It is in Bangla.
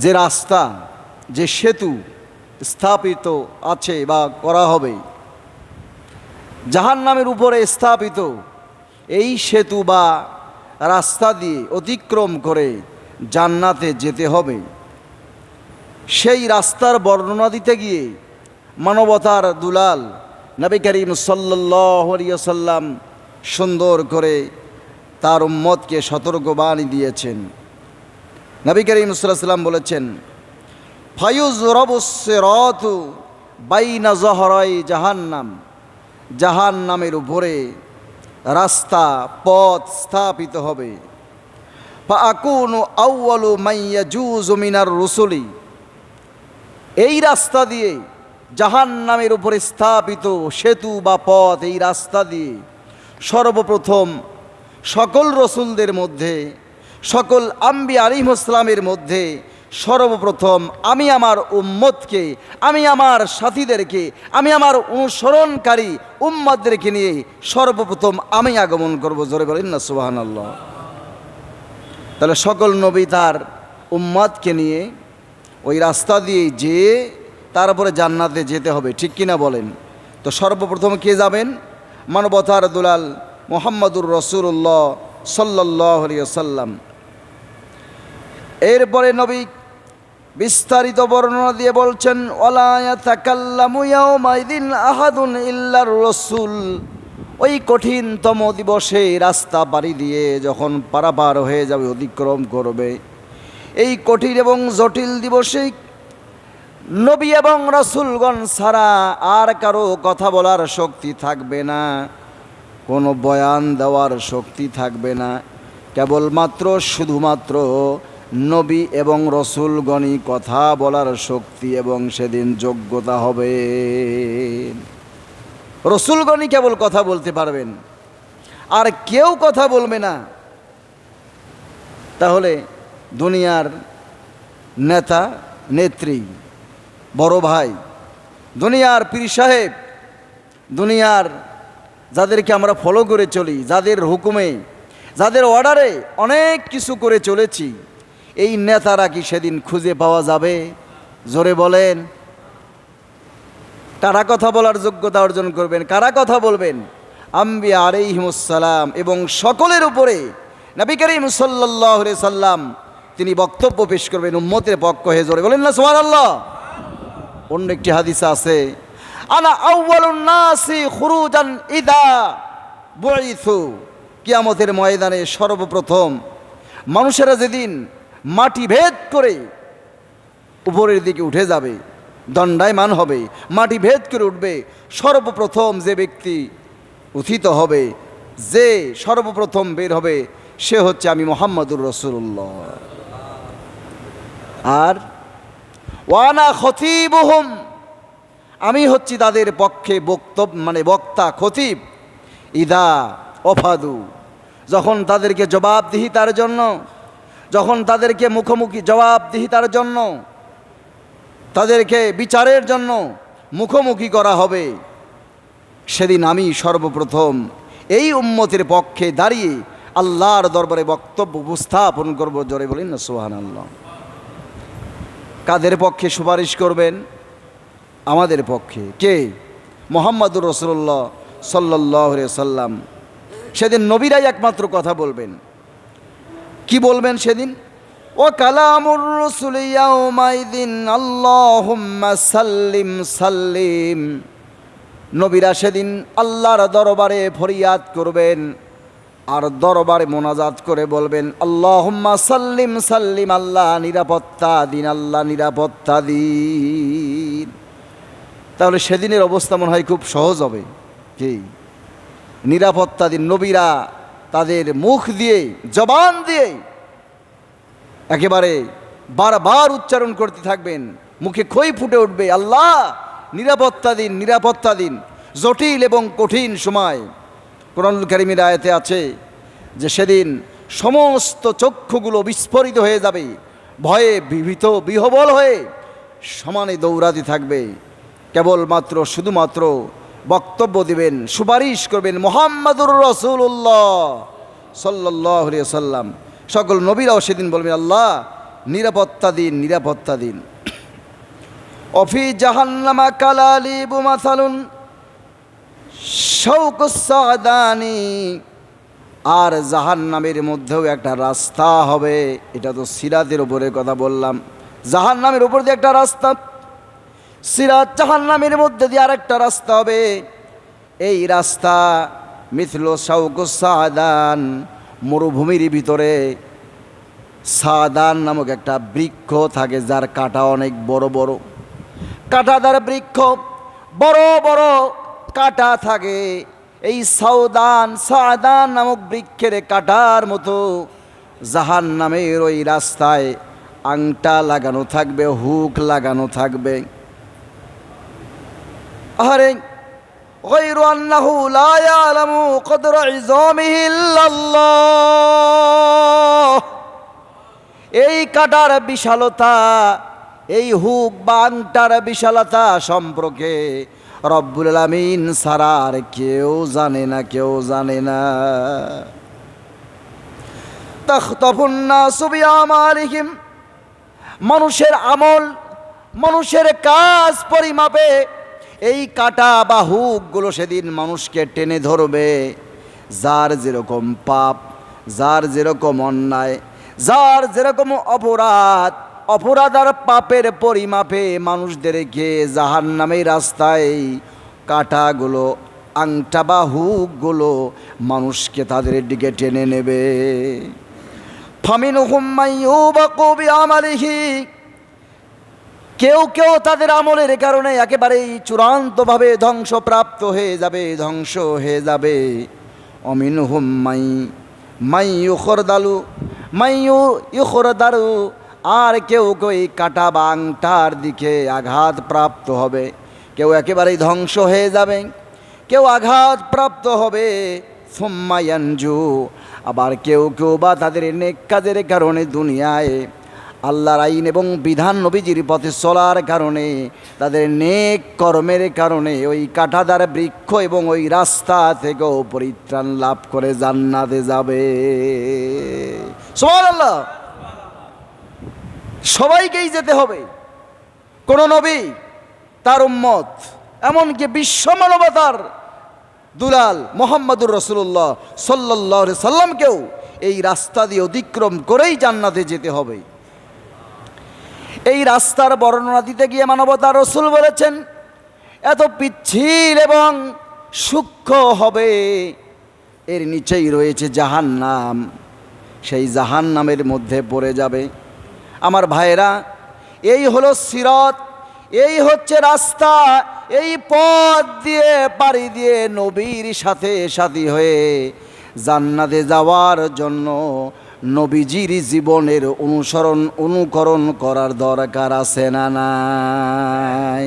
যে রাস্তা, যে সেতু স্থাপিত আছে বা করা হবে জাহান্নামের উপরে স্থাপিত, এই সেতু বা রাস্তা দিয়ে অতিক্রম করে জান্নাতে যেতে হবে। সেই রাস্তার বর্ণনা দিতে গিয়ে মানবতার দুলাল নবী করিম সাল্লাল্লাহু আলাইহি ওয়াসাল্লাম সুন্দর করে তার উম্মতকে সতর্কবাণী দিয়েছেন। নবী করিম সাল্লাল্লাহু আলাইহি ওয়াসাল্লাম বলেছেন, ফায়ুযরাবুস সিরাতু বাইনা যহরাই জাহান্নাম, জাহান্নামের উপরে রাস্তা পথ স্থাপিত হবে। ফাআকুনু আউয়ালু মান ইয়াজুযু মিনার রুসুলি, এই রাস্তা দিয়ে জাহান্নামের উপরে স্থাপিত সেতু বা পথ, এই রাস্তা দিয়ে সর্বপ্রথম সকল রসুলদের মধ্যে, সকল আম্বিয়া আলাইহিস সালামের মধ্যে সর্বপ্রথম আমি আমার উম্মতকে, আমি আমার সাথীদেরকে, আমি আমার অনুসরণকারী উম্মতদেরকে নিয়ে সর্বপ্রথম আমি আগমন করব। জোরে বলেন না সুবহানাল্লাহ। তাহলে সকল নবী তার উম্মতকে নিয়ে ওই রাস্তা দিয়ে যেয়ে তারপরে জান্নাতে যেতে হবে, ঠিক কিনা বলেন? তো সর্বপ্রথম কে যাবেন? মানবতার দুলাল মুহাম্মদুর রাসূলুল্লাহ সাল্লাল্লাহু আলাইহি ওয়াসাল্লাম। এরপরে নবী বিস্তারিত বর্ণনা দিয়ে বলছেন, ওয়ালা ইয়াতাকাল্লামু ইয়াউমাইদিন আহাদুন ইল্লার রাসূল, ওই কঠিনতম দিবসে রাস্তা পাড়ি দিয়ে যখন পারাপার হয়ে যাবে, অতিক্রম করবে, এই কঠিন এবং জটিল দিবসে নবী এবং রাসূলগণ ছাড়া আর কারো কথা বলার শক্তি থাকবে না, কোনো বয়ান দেওয়ার শক্তি থাকবে না, কেবলমাত্র শুধুমাত্র নবী এবং রাসূলগণই কথা বলার শক্তি এবং সেদিন যোগ্যতা হবে। রাসূলগণই কেবল কথা বলতে পারবেন, আর কেউ কথা বলবে না। তাহলে দুনিয়ার নেতা নেত্রী, বড় ভাই, দুনিয়ার পীর সাহেব, দুনিয়ার যাদেরকে আমরা ফলো করে চলি, যাদের হুকুমে, যাদের অর্ডারে অনেক কিছু করে চলেছি, এই নেতারা কি সেদিন খুঁজে পাওয়া যাবে? জোরে বলেন। কারা কথা বলার যোগ্যতা অর্জন করবেন? কারা কথা বলবেন? আম্বিয়া আলাইহিমুস সালাম এবং সকলের উপরে নবী করিম সাল্লাল্লাহু আলাইহি সাল্লাম তিনি বক্তব্য পেশ করবেন উম্মতের পক্ষ হয়ে। জোরে বলেন না সুবহানাল্লাহ। অন্য একটি হাদিসে আছে, আনা আউয়ালুন নাসি খুরুজান ইদা বুইসু, কিয়ামতের ময়দানে সর্বপ্রথম মানুষেরা যেদিন মাটি ভেদ করে উপরের দিকে উঠে যাবে, দণ্ডায়মান হবে, মাটি ভেদ করে উঠবে, সর্বপ্রথম যে ব্যক্তি উত্থিত হবে, যে সর্বপ্রথম বের হবে, সে হচ্ছে আমি মুহাম্মদুর রাসূলুল্লাহ। আর ওয়ানা খতিবুহুম, আমি হচ্ছি তাদের পক্ষে বক্তা, খতিব। ইদা অফাদু, যখন তাদেরকে জবাবদিহিতার জন্য, যখন তাদেরকে মুখোমুখি জবাবদিহিতার জন্য, তাদেরকে বিচারের জন্য মুখোমুখি করা হবে, সেদিন আমি সর্বপ্রথম এই উম্মতের পক্ষে দাঁড়িয়ে আল্লাহর দরবারে বক্তব্য উপস্থাপন করব। জোরে বলেন না সুবহানাল্লাহ। কাদের পক্ষে সুপারিশ করবেন? আমাদের পক্ষে। কে? মুহাম্মদুর রাসূলুল্লাহ সাল্লাল্লাহু আলাইহি সাল্লাম। সেদিন নবীরাই একমাত্র কথা বলবেন। কি বলবেন সেদিন? ও কালামুর রাসূল ইয়াউমাইদিন আল্লাহুম্মা সাল্লিম সাল্লিম, নবীরা সেদিন আল্লাহর দরবারে ফরিয়াদ করবেন আর দরবারে মোনাজাত করে বলবেন, আল্লাহুম্মা সাল্লিম সাল্লিম, আল্লাহ নিরাপত্তা দিন, আল্লাহ নিরাপত্তা দিন। তাহলে সেদিনের অবস্থা মনে হয় খুব সহজ হবে। কি? নিরাপত্তা দিন। নবীরা তাদের মুখ দিয়ে, জবান দিয়ে একেবারে বারবার উচ্চারণ করতে থাকবেন, মুখে খই ফুটে উঠবে, আল্লাহ নিরাপত্তা দিন, নিরাপত্তা দিন। জটিল এবং কঠিন সময়। কোরআনুল কারীমের আয়াতে আছে যে সেদিন সমস্ত চক্ষুগুলো বিস্ফোরিত হয়ে যাবে, ভয়ে ভীত বিহ্বল হয়ে সমানে দৌড়াতে থাকবে। কেবলমাত্র শুধুমাত্র বক্তব্য দিবেন, সুপারিশ করবেন মুহাম্মদুর রাসূলুল্লাহ সাল্লাল্লাহু আলাইহি ওয়াসাল্লাম। সকল নবীরাও সেদিন বলবেন, আল্লাহ নিরাপত্তা দিন, নিরাপত্তা দিন। অফি জাহান্নামা কালালিবু মাসালুন শাউকুস সাদানি, আর জাহান্নামের মধ্যেও একটা রাস্তা হবে। এটা তো সিরাতের উপরে কথা বললাম, জাহান্নামের উপর দিয়ে একটা রাস্তা, সিরাত জাহান্নামের মধ্যে দিয়ে আরেকটা রাস্তা হবে। এই রাস্তা মিথলো শাউকুস সাদান, মরুভূমির ভিতরে সাদান নামক একটা বৃক্ষ থাকে, যার কাঁটা অনেক বড় বড়, কাঁটাদার বৃক্ষ, বড় বড় কাঁটা থাকে। এই সাদান নামক বৃক্ষের কাঁটার মতো জাহান্নামের ওই রাস্তায় আংটা লাগানো থাকবে, হুক লাগানো থাকবে। আরে গায়রু আন্নাহু লা ইয়ালামু কদরা ইযামিহি ইল্লাল্লাহ, এই কাঁটার বিশালতা, এই হুক বা আংটার বিশালতা সম্পর্কে রব্বুল আলামিন ছাড়া আর কেউ জানে না, কেউ জানে না। তাখতাফুন নাসু বিআমালিহিম, মানুষের আমল, মানুষের কাজ পরিমাপে এই কাঁটা বা হুকগুলো সেদিন মানুষকে টেনে ধরবে। যার যেরকম পাপ, যার যেরকম অন্যায়, যার যেরকম অপরাধ, অপরাধ আর পাপের পরিমাপে মানুষদেরকে জাহান্নামের রাস্তায় কাঁটাগুলো, আংটা বা হুকগুলো মানুষকে তাদের দিকে টেনে নেবে। ফামিনহুম মাইয়ুবাকু বিআমালিহি, কেউ কেউ তাদের আমলের কারণে একেবারেই চূড়ান্তভাবে ধ্বংসপ্রাপ্ত হয়ে যাবে, ধ্বংস হয়ে যাবে। অমিনহুম মাইয়ুখরদালু, আর কেউ কেউ এই কাঁটা বা আংটার দিকে আঘাতপ্রাপ্ত হবে। কেউ একেবারেই ধ্বংস হয়ে যাবে, কেউ আঘাতপ্রাপ্ত হবে। সুম্মা ইয়ানজু, আবার কেউ কেউ বা তাদের নেক কাজের কারণে দুনিয়ায় আল্লাহর আইন এবং বিধান নবীজির পথে চলার কারণে, তাদের নেক কর্মের কারণে ওই কাঁটাদার বৃক্ষ এবং ওই রাস্তা থেকেও পরিত্রাণ লাভ করে জান্নাতে যাবে। সুবহানাল্লাহ। সবাইকেই যেতে হবে, কোন নবী, তার উম্মত, এমনকি বিশ্ব মানবতার দুলাল মুহাম্মদুর রাসূলুল্লাহ সাল্লাল্লাহু আলাইহি সাল্লামকেও এই রাস্তা দিয়ে অতিক্রম করেই জান্নাতে যেতে হবে। এই রাস্তার বর্ণনা দিতে গিয়ে মানবতার রাসূল বলেছেন, এত পিচ্ছিল এবং সূক্ষ্ম হবে, এর নিচেই রয়েছে জাহান্নাম, সেই জাহান্নামের মধ্যে পড়ে যাবে। আমার ভাইরা, এই হলো সিরাত, এই হচ্ছে রাস্তা। এই পথ দিয়ে পাড়ি দিয়ে নবীর সাথে সাথী হয়ে জান্নাতে যাওয়ার জন্য নবীজির জীবনের অনুকরণ করার দরকার আছে না নাই?